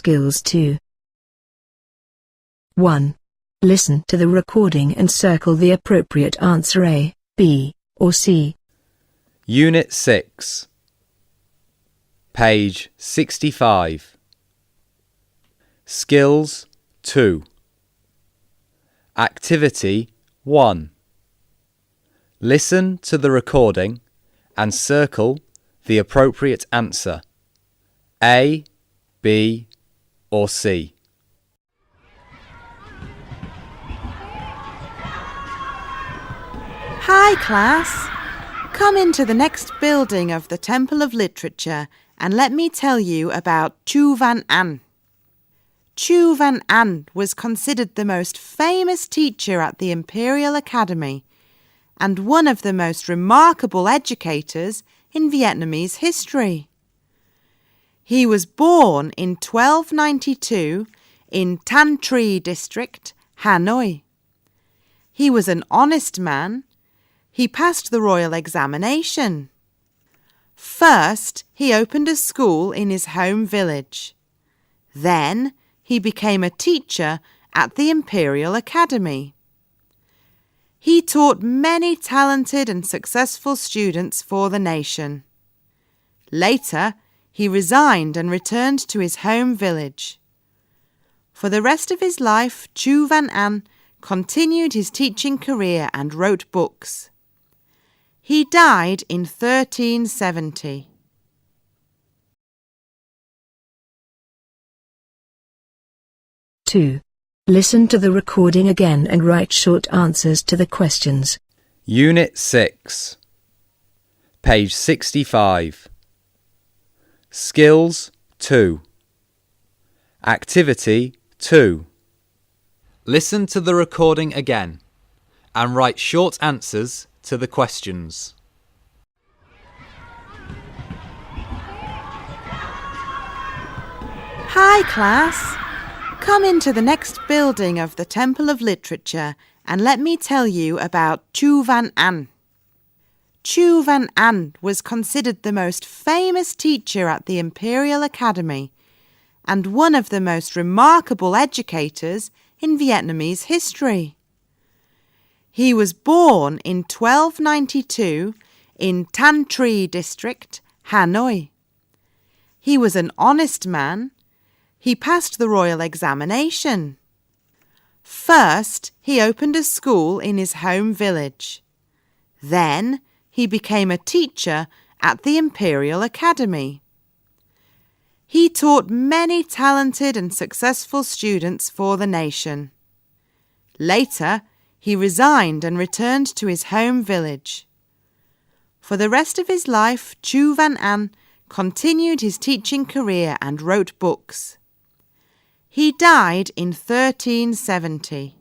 Skills 2. 1. Listen to the recording and circle the appropriate answer A, B, or C. Unit 6, page 65. Skills 2. Activity 1. Listen to the recording and circle the appropriate answer A, B, or C. Hi class! Come into the next building of the Temple of Literature and let me tell you about Chu Van An. Chu Van An was considered the most famous teacher at the Imperial Academy and one of the most remarkable educators in Vietnamese history. He was born in 1292 in Tan Tri district, Hanoi. He was an honest man. He passed the royal examination. First, he opened a school in his home village. Then, he became a teacher at the Imperial Academy. He taught many talented and successful students for the nation. Later, he resigned and returned to his home village. For the rest of his life, Chu Van An continued his teaching career and wrote books. He died in 1370. Two. Listen to the recording again and write short answers to the questions. Unit 6, page 65. Skills 2. Activity 2. Listen to the recording again and write short answers to the questions. Hi class! Come into the next building of the Temple of Literature and let me tell you about Chu Van An. Chu Van An was considered the most famous teacher at the Imperial Academy and one of the most remarkable educators in Vietnamese history. He was born in 1292 in Tan Tri district, Hanoi. He was an honest man. He passed the royal examination. First, he opened a school in his home village. Then, he became a teacher at the Imperial Academy. He taught many talented and successful students for the nation. Later, he resigned and returned to his home village. For the rest of his life, Chu Van An continued his teaching career and wrote books. He died in 1370.